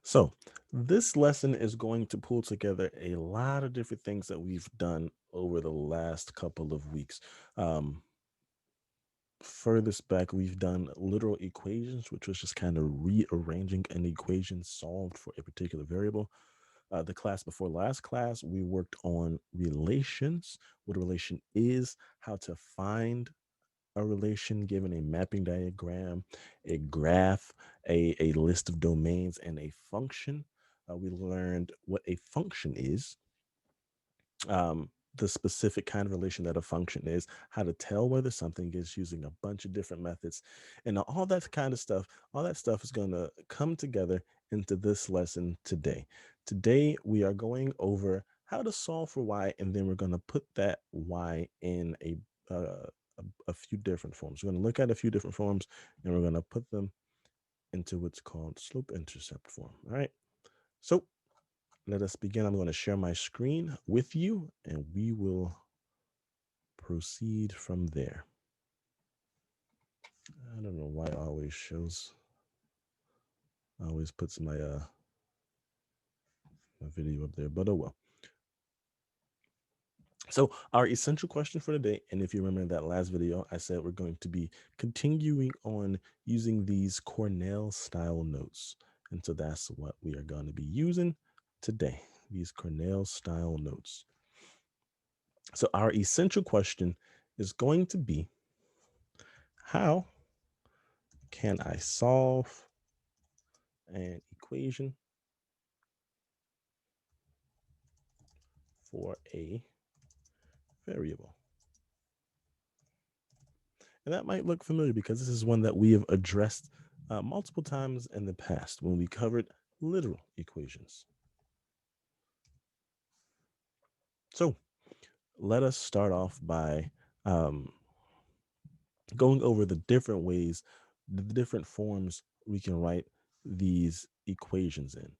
So, this lesson is going to pull together a lot of different things that we've done over the last couple of weeks. Um, Furthest back, we've done literal equations, which was just kind of rearranging an equation solved for a particular variable. The class before last class, we worked on relations, what a relation is, how to find a relation given a mapping diagram, a graph, a list of domains, and a function. We learned what a function is, the specific kind of relation that a function is, how to tell whether something is using a bunch of different methods, and all that kind of stuff. All that stuff is going to come together into this lesson today. Today, we are going over how to solve for y, and then we're going to put that y in a few different forms. We're going to look at a few different forms, and we're going to put them into what's called slope intercept form. All right. So let us begin. I'm going to share my screen with you, and we will proceed from there. I don't know why it always puts my video up there, but oh well. So our essential question for today, and if you remember in that last video, I said we're going to be continuing on using these Cornell style notes. And so that's what we are going to be using today, these Cornell style notes. So our essential question is going to be, how can I solve an equation for a variable? And that might look familiar because this is one that we have addressed multiple times in the past when we covered literal equations. So let us start off by going over the different ways, the different forms we can write these equations in.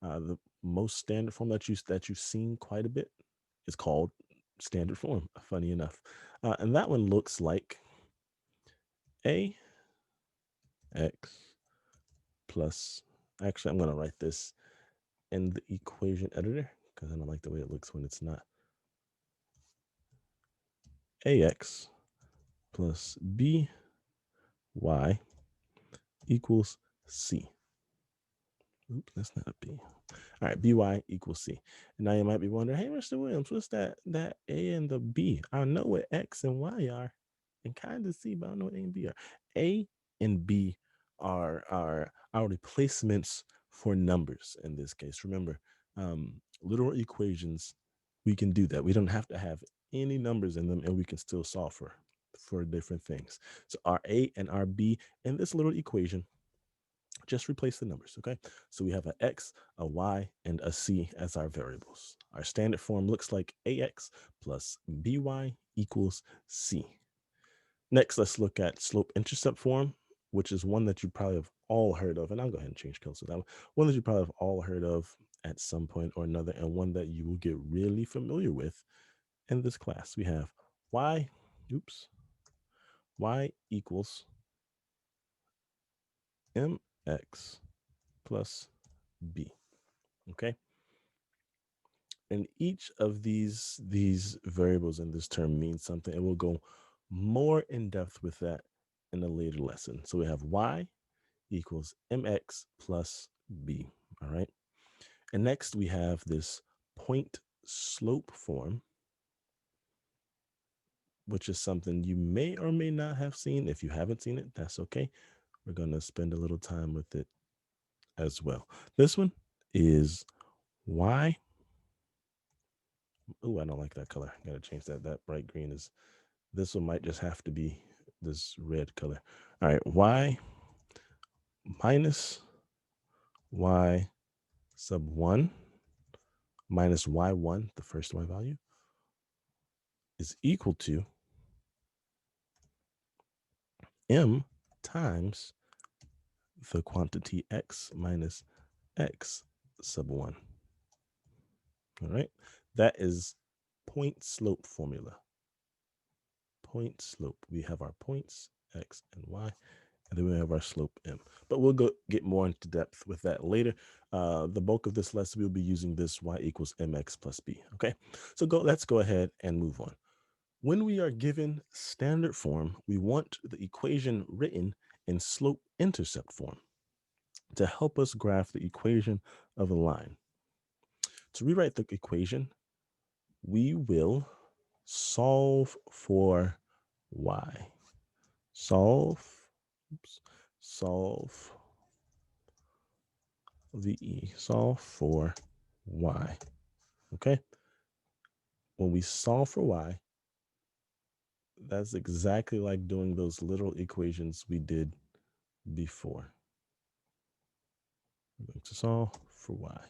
The most standard form that you've seen quite a bit is called standard form, funny enough. And that one looks like a x plus, actually, I'm going to write this in the equation editor because I don't like the way it looks when it's not. Ax plus by equals c. Oops, that's not a b. All right, by equals c. And now you might be wondering, hey, Mr. Williams, what's that a and the b? I know what x and y are, and kind of c, but I don't know what a and b are. A and b are our replacements for numbers in this case. Remember, literal equations, we can do that. We don't have to have any numbers in them, and we can still solve for different things. So our a and our b in this little equation, just replace the numbers, okay? So we have an x, a y, and a c as our variables. Our standard form looks like ax plus by equals c. Next, let's look at slope intercept form, which is one that you probably have all heard of. And I'll go ahead and change colors to that one. One that you probably have all heard of at some point or another, and one that you will get really familiar with in this class. We have y, y equals mx plus b, okay? And each of these variables in this term means something, and we'll go more in depth with that in a later lesson. So we have y equals mx plus b. All right. And next we have this point slope form, which is something you may or may not have seen. If you haven't seen it, that's okay. We're going to spend a little time with it as well. This one is y. Oh, I don't like that color. Got to change that. That bright green is, this one might just have to be this red color. All right, y minus y sub 1 minus y1, the first y value, is equal to m times the quantity x minus x sub 1. All right, that is point slope formula. Point slope. We have our points, x and y, And then we have our slope m. But we'll get more into depth with that later. The bulk of this lesson, we'll be using this y equals mx plus b. Okay, so let's go ahead and move on. When we are given standard form, we want the equation written in slope-intercept form to help us graph the equation of a line. To rewrite the equation, we will solve for y. Solve VE, solve for y. Okay? When we solve for y, that's exactly like doing those little equations we did before. We're going to solve for y.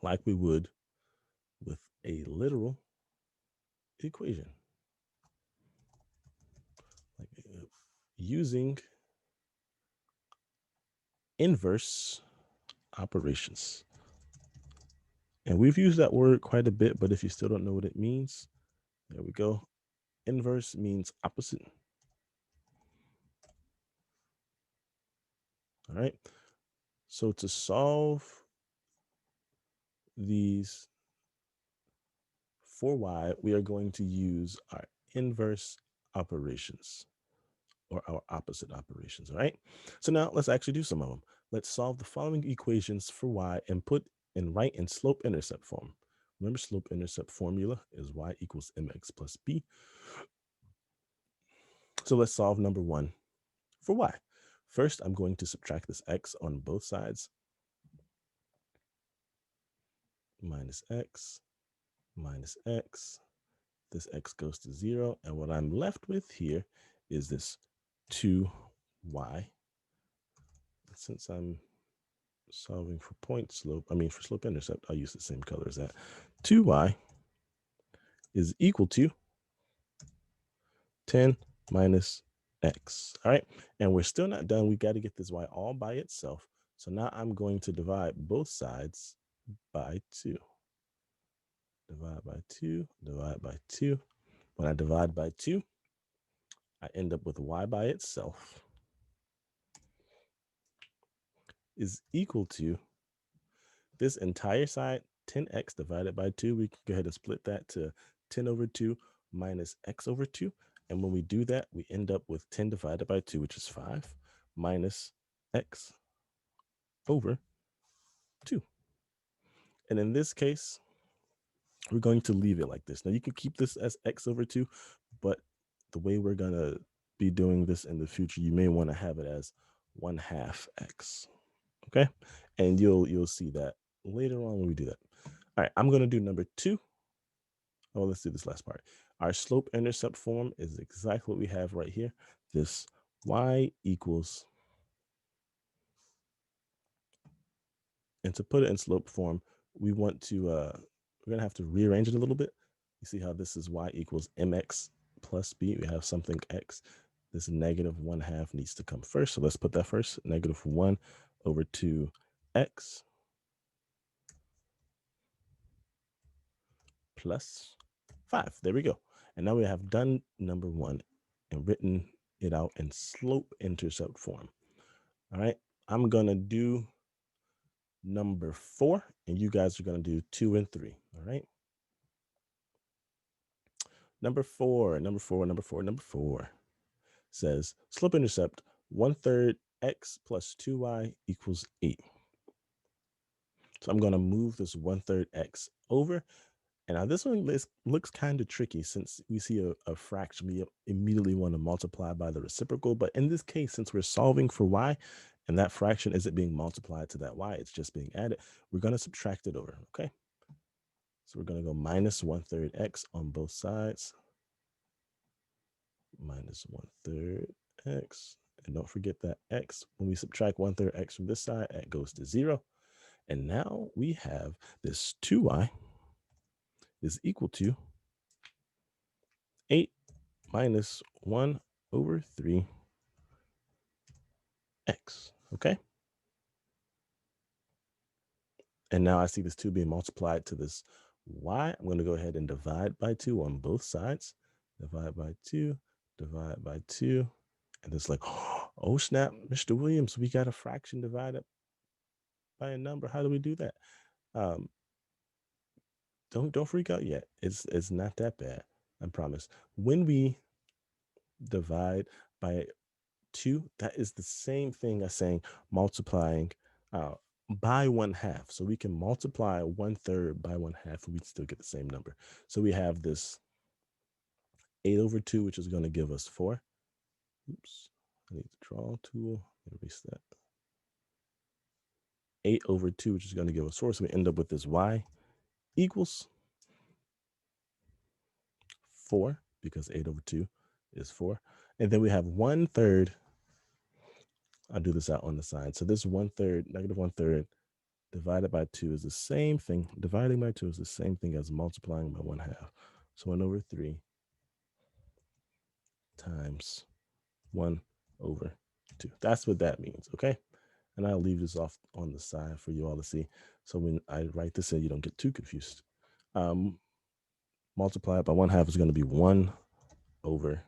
Like we would with a literal equation. Like using inverse operations. And we've used that word quite a bit, but if you still don't know what it means, there we go. Inverse means opposite. All right. So to solve these for y, we are going to use our inverse operations or our opposite operations. All right. So now let's actually do some of them. Let's solve the following equations for y and put in right in slope-intercept form. Remember, slope-intercept formula is y equals mx plus b. So let's solve number one for y. First, I'm going to subtract this x on both sides. Minus x, minus x. This x goes to 0. And what I'm left with here is this 2y. Since I'm solving for for slope-intercept, I'll use the same color as that. 2y is equal to 10 minus x. All right. And we're still not done. We got to get this y all by itself. So now I'm going to divide both sides by 2. Divide by 2, divide by 2. When I divide by 2, I end up with y by itself is equal to this entire side, 10x divided by 2. We can go ahead and split that to 10 over 2 minus x over 2. And when we do that, we end up with 10 divided by 2, which is 5, minus x over 2. And in this case, we're going to leave it like this. Now, you can keep this as x over 2, but the way we're going to be doing this in the future, you may want to have it as 1/2 x. Okay? And you'll see that later on when we do that. All right, I'm going to do number 2. Oh, let's do this last part. Our slope-intercept form is exactly what we have right here. This y equals, and to put it in slope form, we want to, we're going to have to rearrange it a little bit. You see how this is y equals mx plus b. We have something x. This negative 1/2 needs to come first. So let's put that first. Negative 1 over 2x plus 5. There we go. And now we have done number 1 and written it out in slope-intercept form. All right. I'm going to do number 4, and you guys are going to do 2 and 3. All right. Number 4 says slope-intercept 1/3 x plus 2y equals 8. So I'm going to move this 1/3 x over. And now this one looks kind of tricky since we see a fraction, we immediately want to multiply by the reciprocal. But in this case, since we're solving for y, and that fraction isn't being multiplied to that y, it's just being added, we're going to subtract it over, okay? So we're going to go minus 1/3 x on both sides. Minus 1/3 x. And don't forget that x, when we subtract 1/3 x from this side, it goes to 0. And now we have this 2y is equal to 8 minus 1 over 3 x, okay? And now I see this 2 being multiplied to this y. I'm going to go ahead and divide by 2 on both sides. Divide by 2, divide by 2. And it's like, oh, snap, Mr. Williams, we got a fraction divided by a number. How do we do that? Don't freak out yet. It's not that bad, I promise. When we divide by 2, that is the same thing as saying multiplying by 1/2. So we can multiply 1/3 by 1/2 and we'd still get the same number. So we have this 8 over 2, which is going to give us 4. Oops, I need the draw tool. Erase that. 8 over 2, which is going to give us 4. So we end up with this y equals 4, because 8 over 2 is 4. And then we have 1/3. I'll do this out on the side. So this 1/3, negative 1/3 divided by 2 is the same thing. Dividing by 2 is the same thing as multiplying by 1/2. So 1 over 3 times 1 over 2. That's what that means, okay? And I'll leave this off on the side for you all to see. So when I write this in, you don't get too confused. Multiply it by 1/2 is going to be 1 over,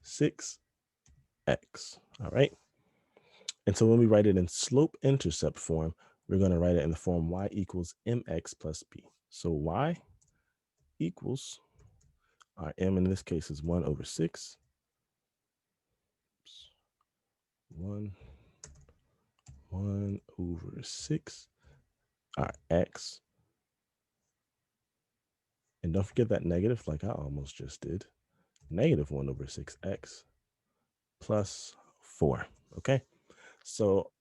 6x. All right. And so when we write it in slope-intercept form, we're going to write it in the form y equals mx plus b. So y equals, our m in this case is 1 over 6. 1 over 6, our x. And don't forget that negative, like I almost just did. Negative 1 over 6x plus 4, okay? So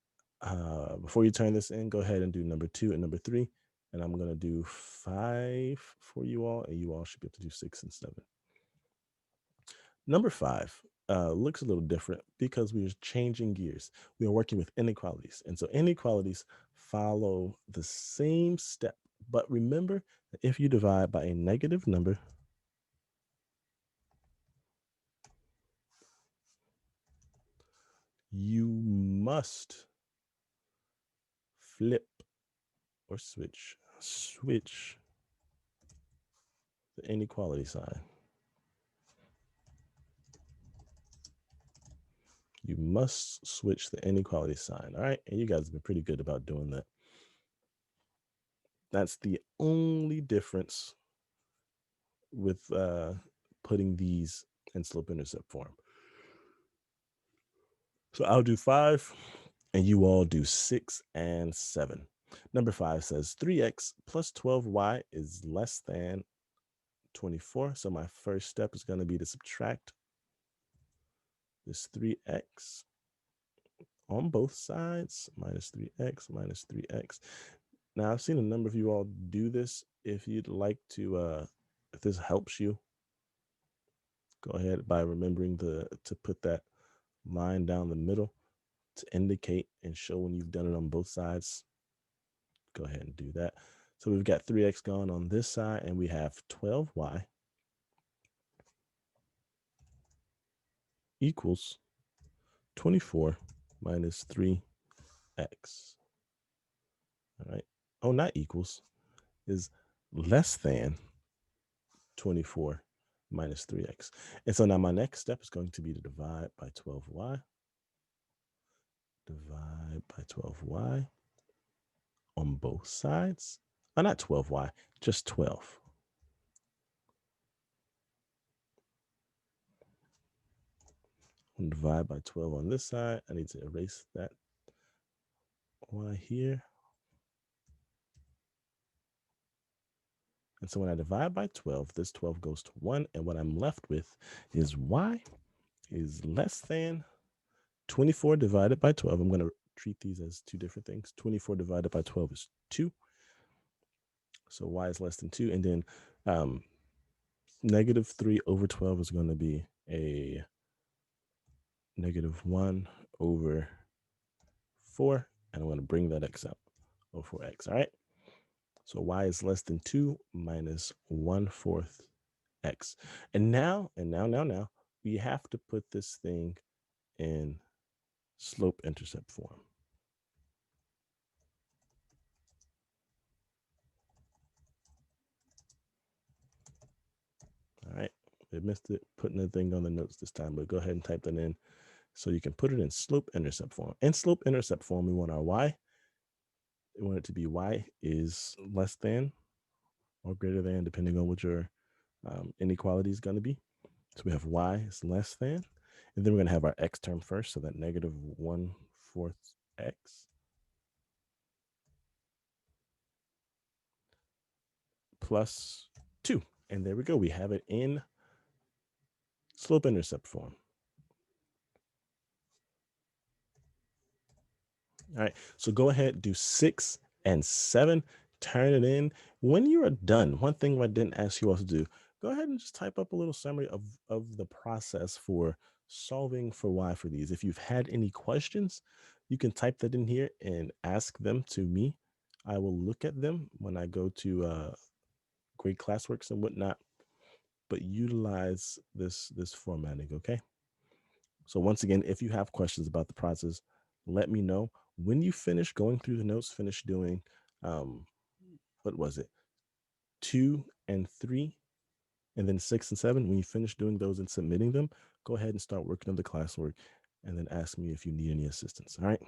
before you turn this in, go ahead and do number 2 and number 3. And I'm going to do 5 for you all, and you all should be able to do 6 and 7. Number 5 looks a little different because we are changing gears. We are working with inequalities. And so inequalities follow the same step. But remember that if you divide by a negative number, you must flip or switch the inequality sign. You must switch the inequality sign. All right. And you guys have been pretty good about doing that. That's the only difference with putting these in slope-intercept form. So I'll do 5 and you all do 6 and 7. Number 5 says 3x plus 12y is less than 24. So my first step is going to be to subtract this 3x on both sides, minus 3x. Now, I've seen a number of you all do this. If you'd like to, if this helps you, go ahead by remembering to put that line down the middle to indicate and show when you've done it on both sides. Go ahead and do that. So we've got 3x going on this side, and we have 12y equals 24 minus 3x. All right. Oh, not equals, is less than 24 minus 3x. And so now my next step is going to be to divide by 12y. Divide by 12y on both sides. Not 12y, just 12. And divide by 12 on this side. I need to erase that y here. And so when I divide by 12, this 12 goes to 1. And what I'm left with is y is less than 24 divided by 12. I'm going to treat these as two different things. 24 divided by 12 is 2. So y is less than 2. And then negative 3 over 12 is going to be a negative 1 over 4. And I'm going to bring that x out, or 4x. All right. So y is less than 2 minus 1/4 x. And now, we have to put this thing in slope-intercept form. it missed it putting the thing on the notes this time, but go ahead and type that in so you can put it in slope-intercept form. In slope-intercept form, we want our y. We want it to be y is less than or greater than, depending on what your inequality is going to be. So we have y is less than, and then we're going to have our x term first, so that negative 1/4 x plus 2. And there we go. We have it in slope-intercept form. All right, so go ahead, do 6 and 7, turn it in. When you are done, one thing I didn't ask you all to do, go ahead and just type up a little summary of the process for solving for y for these. If you've had any questions, you can type that in here and ask them to me. I will look at them when I go to grade classworks and whatnot, but utilize this formatting, okay? So once again, if you have questions about the process, let me know. When you finish going through the notes, finish doing, um, what was it, 2 and 3, and then 6 and 7. When you finish doing those and submitting them, go ahead and start working on the classwork, and then ask me if you need any assistance. All right.